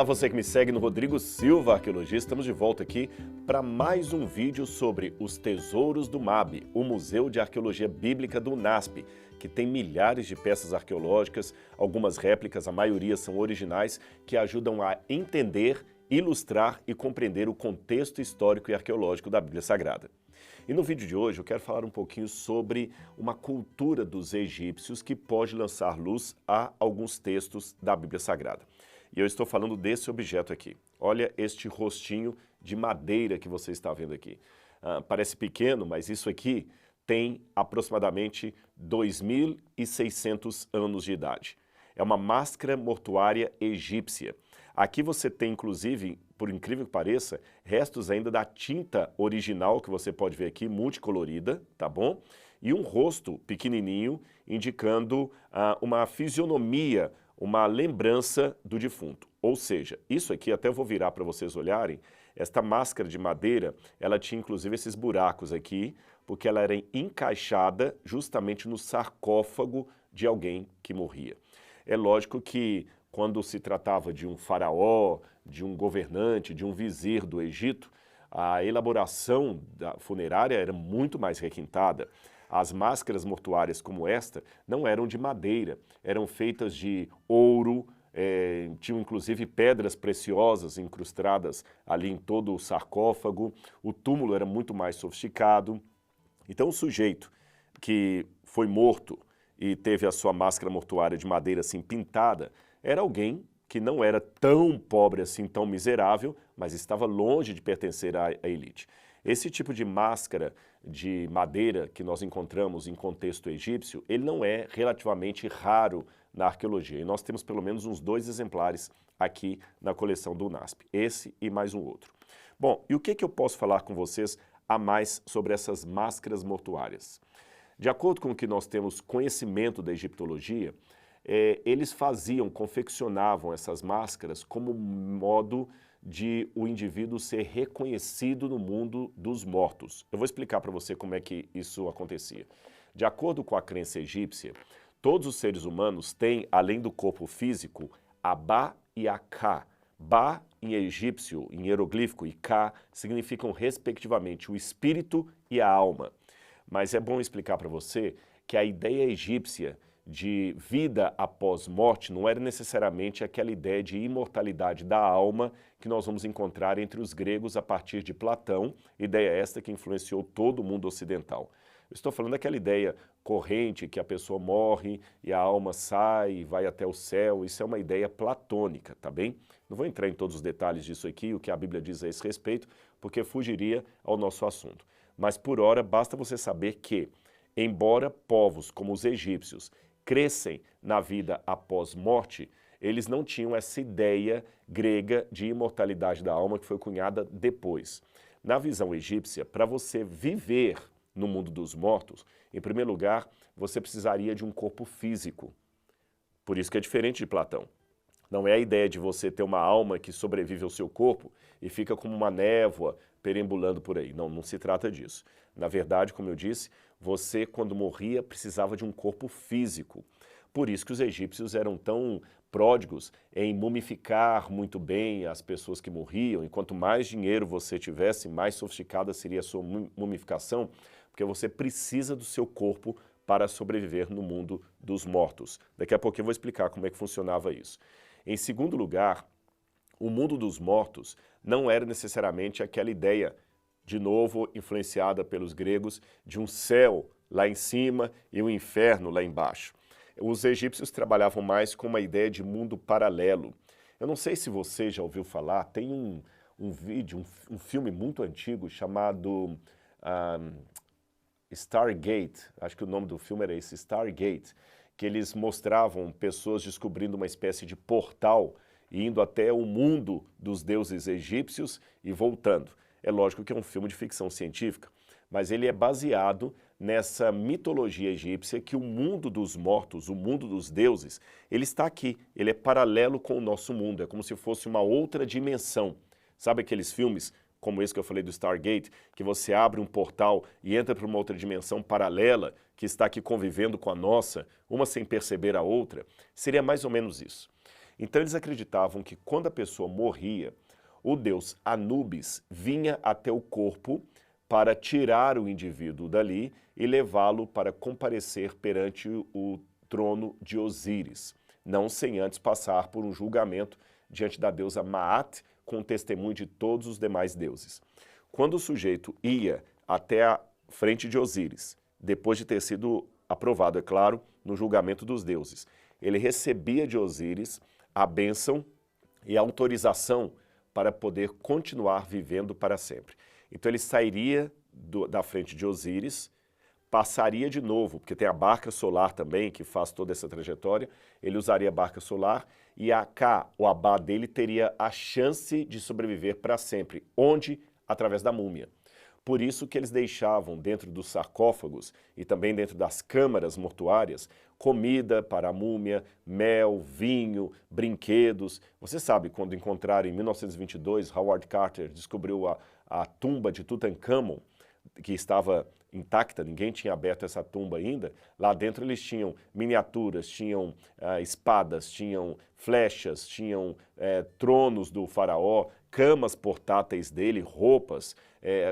Olá, você que me segue no Rodrigo Silva Arqueologia. Estamos de volta aqui para mais um vídeo sobre os tesouros do MAB, o Museu de Arqueologia Bíblica do UNASP, que tem milhares de peças arqueológicas, algumas réplicas, a maioria são originais, que ajudam a entender, ilustrar e compreender o contexto histórico e arqueológico da Bíblia Sagrada. E no vídeo de hoje eu quero falar um pouquinho sobre uma cultura dos egípcios que pode lançar luz a alguns textos da Bíblia Sagrada. E eu estou falando desse objeto aqui. Olha este rostinho de madeira que você está vendo aqui. Parece pequeno, mas isso aqui tem aproximadamente 2.600 anos de idade. É uma máscara mortuária egípcia. Aqui você tem, inclusive, por incrível que pareça, restos ainda da tinta original que você pode ver aqui, multicolorida, tá bom? E um rosto pequenininho, indicando uma fisionomia, uma lembrança do defunto. Ou seja, isso aqui, até eu vou virar para vocês olharem, esta máscara de madeira, ela tinha inclusive esses buracos aqui, porque ela era encaixada justamente no sarcófago de alguém que morria. É lógico que quando se tratava de um faraó, de um governante, de um vizir do Egito, a elaboração da funerária era muito mais requintada. As máscaras mortuárias como esta não eram de madeira, eram feitas de ouro, tinham inclusive pedras preciosas incrustadas ali em todo o sarcófago, o túmulo era muito mais sofisticado. Então o sujeito que foi morto e teve a sua máscara mortuária de madeira assim pintada, era alguém que não era tão pobre assim, tão miserável, mas estava longe de pertencer à elite. Esse tipo de máscara de madeira que nós encontramos em contexto egípcio, ele não é relativamente raro na arqueologia. E nós temos pelo menos uns 2 exemplares aqui na coleção do UNASP, esse e mais um outro. Bom, e o que eu posso falar com vocês a mais sobre essas máscaras mortuárias? De acordo com o que nós temos conhecimento da egiptologia, eles confeccionavam essas máscaras como modo de o indivíduo ser reconhecido no mundo dos mortos. Eu vou explicar para você como é que isso acontecia. De acordo com a crença egípcia, todos os seres humanos têm, além do corpo físico, a Ba e a Ka. Ba em egípcio, em hieroglífico, e Ka significam respectivamente o espírito e a alma. Mas é bom explicar para você que a ideia egípcia de vida após morte não era necessariamente aquela ideia de imortalidade da alma que nós vamos encontrar entre os gregos a partir de Platão, ideia esta que influenciou todo o mundo ocidental. Eu estou falando daquela ideia corrente que a pessoa morre e a alma sai e vai até o céu, isso é uma ideia platônica, tá bem? Não vou entrar em todos os detalhes disso aqui, o que a Bíblia diz a esse respeito, porque fugiria ao nosso assunto. Mas por hora basta você saber que, embora povos como os egípcios crescem na vida após morte, eles não tinham essa ideia grega de imortalidade da alma que foi cunhada depois. Na visão egípcia, para você viver no mundo dos mortos, em primeiro lugar, você precisaria de um corpo físico. Por isso que é diferente de Platão. Não é a ideia de você ter uma alma que sobrevive ao seu corpo e fica como uma névoa perambulando por aí. Não, não se trata disso. Na verdade, como eu disse, você, quando morria, precisava de um corpo físico. Por isso que os egípcios eram tão pródigos em mumificar muito bem as pessoas que morriam, e quanto mais dinheiro você tivesse, mais sofisticada seria a sua mumificação, porque você precisa do seu corpo para sobreviver no mundo dos mortos. Daqui a pouco eu vou explicar como é que funcionava isso. Em segundo lugar, o mundo dos mortos não era necessariamente aquela ideia, de novo influenciada pelos gregos, de um céu lá em cima e um inferno lá embaixo. Os egípcios trabalhavam mais com uma ideia de mundo paralelo. Eu não sei se você já ouviu falar, tem um filme muito antigo chamado Stargate, acho que o nome do filme era esse, Stargate, que eles mostravam pessoas descobrindo uma espécie de portal e indo até o mundo dos deuses egípcios e voltando. É lógico que é um filme de ficção científica, mas ele é baseado nessa mitologia egípcia que o mundo dos mortos, o mundo dos deuses, ele está aqui, ele é paralelo com o nosso mundo, é como se fosse uma outra dimensão. Sabe aqueles filmes como esse que eu falei do Stargate, que você abre um portal e entra para uma outra dimensão paralela que está aqui convivendo com a nossa, uma sem perceber a outra? Seria mais ou menos isso. Então eles acreditavam que quando a pessoa morria, o deus Anubis vinha até o corpo para tirar o indivíduo dali e levá-lo para comparecer perante o trono de Osíris, não sem antes passar por um julgamento diante da deusa Maat, com o testemunho de todos os demais deuses. Quando o sujeito ia até a frente de Osíris, depois de ter sido aprovado, é claro, no julgamento dos deuses, ele recebia de Osíris a bênção e a autorização para poder continuar vivendo para sempre. Então ele sairia da frente de Osíris, passaria de novo, porque tem a barca solar também, que faz toda essa trajetória, ele usaria a barca solar e o abá dele teria a chance de sobreviver para sempre. Onde? Através da múmia. Por isso que eles deixavam dentro dos sarcófagos e também dentro das câmaras mortuárias comida para a múmia, mel, vinho, brinquedos. Você sabe, quando encontraram em 1922, Howard Carter descobriu a tumba de Tutankhamon, que estava intacta, ninguém tinha aberto essa tumba ainda. Lá dentro eles tinham miniaturas, tinham espadas, tinham flechas, tinham tronos do faraó, camas portáteis dele, roupas,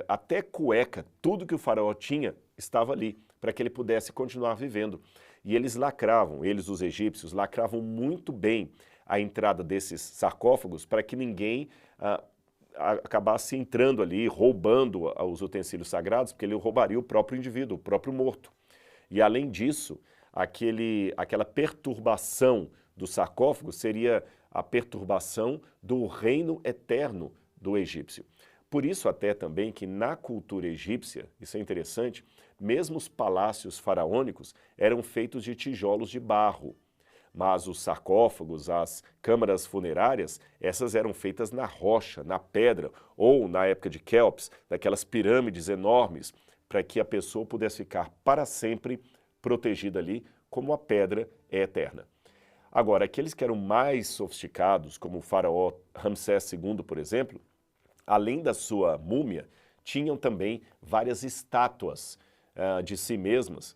até cueca, tudo que o faraó tinha estava ali, para que ele pudesse continuar vivendo. E eles lacravam, os egípcios, lacravam muito bem a entrada desses sarcófagos para que ninguém acabasse entrando ali, roubando os utensílios sagrados, porque ele roubaria o próprio indivíduo, o próprio morto. E além disso, aquela perturbação do sarcófago seria a perturbação do reino eterno do egípcio. Por isso até também que na cultura egípcia, isso é interessante, mesmo os palácios faraônicos eram feitos de tijolos de barro. Mas os sarcófagos, as câmaras funerárias, essas eram feitas na rocha, na pedra, ou na época de Kelps, daquelas pirâmides enormes, para que a pessoa pudesse ficar para sempre protegida ali, como a pedra é eterna. Agora, aqueles que eram mais sofisticados, como o faraó Ramsés II, por exemplo, além da sua múmia, tinham também várias estátuas de si mesmas,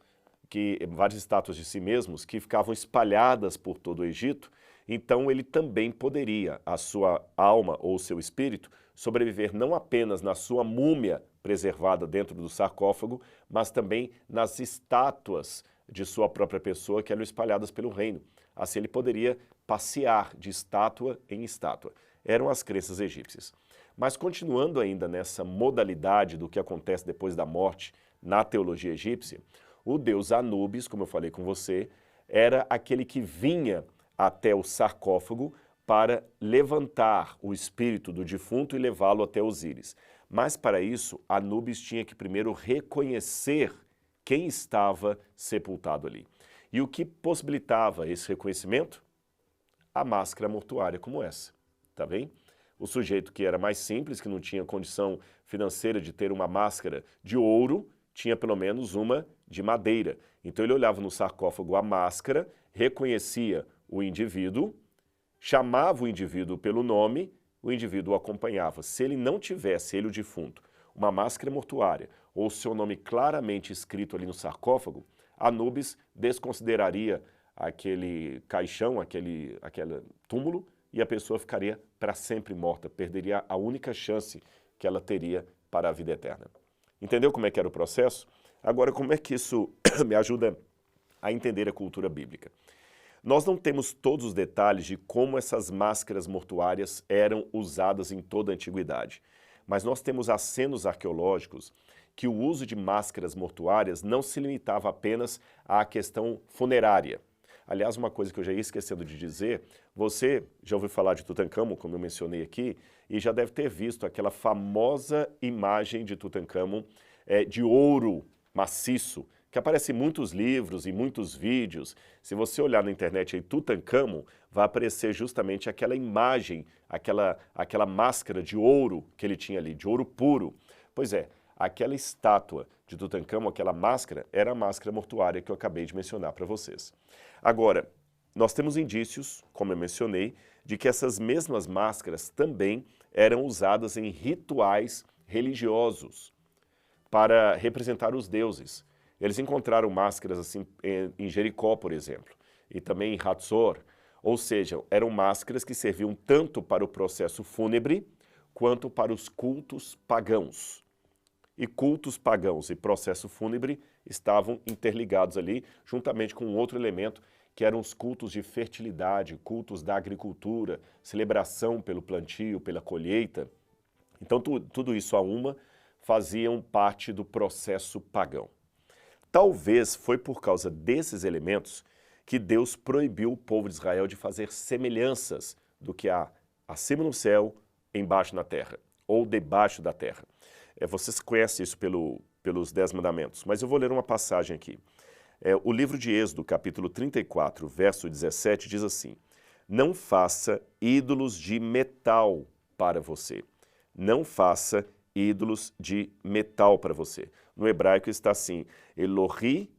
várias estátuas de si mesmos que ficavam espalhadas por todo o Egito. Então ele também poderia, a sua alma ou seu espírito, sobreviver não apenas na sua múmia preservada dentro do sarcófago, mas também nas estátuas de sua própria pessoa que eram espalhadas pelo reino. Assim ele poderia passear de estátua em estátua. Eram as crenças egípcias. Mas continuando ainda nessa modalidade do que acontece depois da morte na teologia egípcia, o deus Anubis, como eu falei com você, era aquele que vinha até o sarcófago para levantar o espírito do defunto e levá-lo até Osíris. Mas para isso, Anubis tinha que primeiro reconhecer quem estava sepultado ali. E o que possibilitava esse reconhecimento? A máscara mortuária como essa, tá bem? O sujeito que era mais simples, que não tinha condição financeira de ter uma máscara de ouro, tinha pelo menos uma de madeira. Então ele olhava no sarcófago a máscara, reconhecia o indivíduo, chamava o indivíduo pelo nome, o indivíduo o acompanhava. Se ele não tivesse, ele o defunto, uma máscara mortuária ou seu nome claramente escrito ali no sarcófago, Anubis desconsideraria aquele caixão, aquele túmulo, e a pessoa ficaria para sempre morta, perderia a única chance que ela teria para a vida eterna. Entendeu como é que era o processo? Agora, como é que isso me ajuda a entender a cultura bíblica? Nós não temos todos os detalhes de como essas máscaras mortuárias eram usadas em toda a antiguidade, mas nós temos acenos arqueológicos que o uso de máscaras mortuárias não se limitava apenas à questão funerária. Aliás, uma coisa que eu já ia esquecendo de dizer, você já ouviu falar de Tutankhamon, como eu mencionei aqui, e já deve ter visto aquela famosa imagem de Tutankhamon de ouro maciço, que aparece em muitos livros e muitos vídeos. Se você olhar na internet aí, Tutankhamon, vai aparecer justamente aquela imagem, aquela máscara de ouro que ele tinha ali, de ouro puro. Pois é, aquela estátua de Tutankhamon, aquela máscara, era a máscara mortuária que eu acabei de mencionar para vocês. Agora, nós temos indícios, como eu mencionei, de que essas mesmas máscaras também eram usadas em rituais religiosos para representar os deuses. Eles encontraram máscaras assim em Jericó, por exemplo, e também em Hatzor, Ou seja, eram máscaras que serviam tanto para o processo fúnebre quanto para os cultos pagãos. E cultos pagãos e processo fúnebre estavam interligados ali, juntamente com outro elemento, que eram os cultos de fertilidade, cultos da agricultura, celebração pelo plantio, pela colheita. Então, tudo isso a uma faziam parte do processo pagão. Talvez foi por causa desses elementos que Deus proibiu o povo de Israel de fazer semelhanças do que há acima no céu, embaixo na terra, ou debaixo da terra. Vocês conhecem isso pelos 10 mandamentos, mas eu vou ler uma passagem aqui. O livro de Êxodo, capítulo 34, verso 17, diz assim: não faça ídolos de metal para você. Não faça ídolos de metal para você. No hebraico está assim: Elohi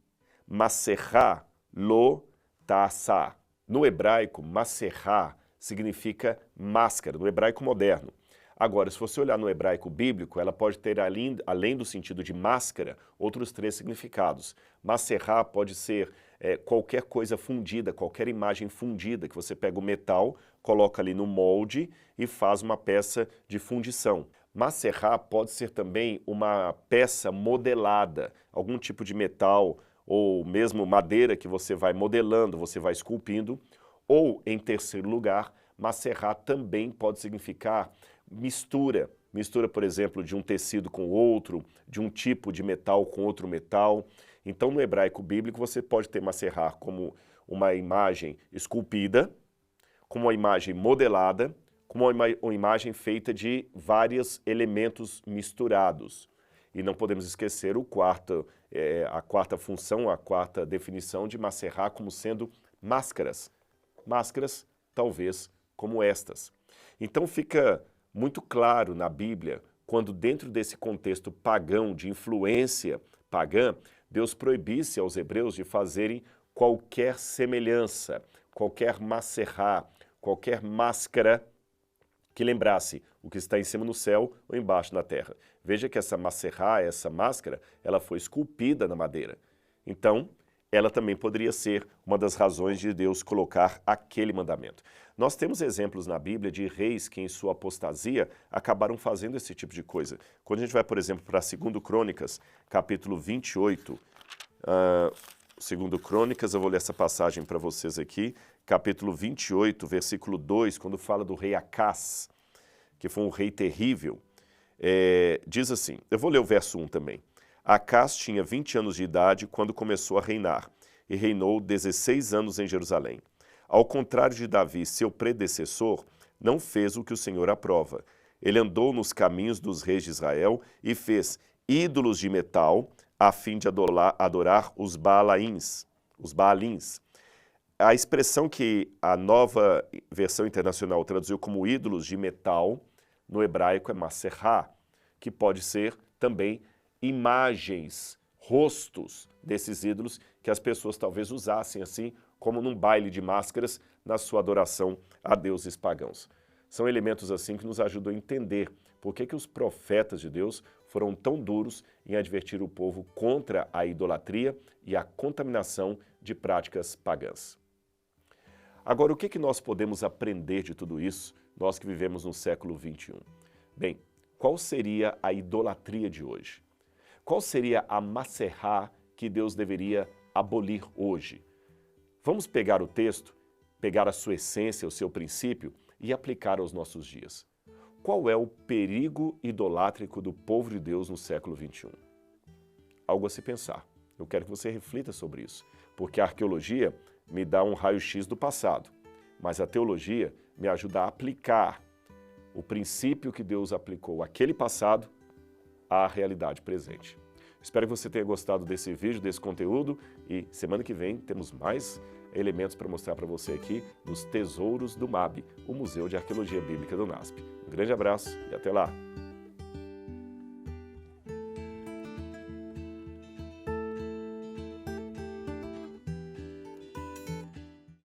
Maserá Lo Ta'asá. No hebraico, Maserá significa máscara, no hebraico moderno. Agora, se você olhar no hebraico bíblico, ela pode ter, além do sentido de máscara, outros 3 significados. Maserá pode ser qualquer coisa fundida, qualquer imagem fundida, que você pega o metal, coloca ali no molde e faz uma peça de fundição. Maserá pode ser também uma peça modelada, algum tipo de metal ou mesmo madeira que você vai modelando, você vai esculpindo. Ou, em terceiro lugar, Maserá também pode significar mistura. Mistura, por exemplo, de um tecido com outro, de um tipo de metal com outro metal. Então, no hebraico bíblico, você pode ter Maserá como uma imagem esculpida, como uma imagem modelada, como uma imagem feita de vários elementos misturados. E não podemos esquecer a quarta função, a quarta definição de Maserá como sendo máscaras. Máscaras, talvez, como estas. Então fica muito claro na Bíblia, quando dentro desse contexto pagão, de influência pagã, Deus proibisse aos hebreus de fazerem qualquer semelhança, qualquer maserá, qualquer máscara que lembrasse o que está em cima no céu ou embaixo na terra. Veja que essa maserá, essa máscara, ela foi esculpida na madeira. Então, ela também poderia ser uma das razões de Deus colocar aquele mandamento. Nós temos exemplos na Bíblia de reis que em sua apostasia acabaram fazendo esse tipo de coisa. Quando a gente vai, por exemplo, para 2 Crônicas, capítulo 28, 2 Crônicas, eu vou ler essa passagem para vocês aqui, capítulo 28, versículo 2, quando fala do rei Acás, que foi um rei terrível, diz assim, eu vou ler o verso 1 também. Acás tinha 20 anos de idade quando começou a reinar, e reinou 16 anos em Jerusalém. Ao contrário de Davi, seu predecessor, não fez o que o Senhor aprova. Ele andou nos caminhos dos reis de Israel e fez ídolos de metal a fim de adorar os Baalins. A expressão que a Nova Versão Internacional traduziu como ídolos de metal, no hebraico é maserá, que pode ser também imagens, rostos desses ídolos que as pessoas talvez usassem assim, como num baile de máscaras, na sua adoração a deuses pagãos. São elementos assim que nos ajudam a entender por que os profetas de Deus foram tão duros em advertir o povo contra a idolatria e a contaminação de práticas pagãs. Agora, o que nós podemos aprender de tudo isso, nós que vivemos no século XXI? Bem, qual seria a idolatria de hoje? Qual seria a maserá que Deus deveria abolir hoje? Vamos pegar o texto, pegar a sua essência, o seu princípio e aplicar aos nossos dias. Qual é o perigo idolátrico do povo de Deus no século XXI? Algo a se pensar. Eu quero que você reflita sobre isso, porque a arqueologia me dá um raio-x do passado, mas a teologia me ajuda a aplicar o princípio que Deus aplicou àquele passado à realidade presente. Espero que você tenha gostado desse vídeo, desse conteúdo e semana que vem temos mais elementos para mostrar para você aqui nos Tesouros do MAB, o Museu de Arqueologia Bíblica do NASP. Um grande abraço e até lá!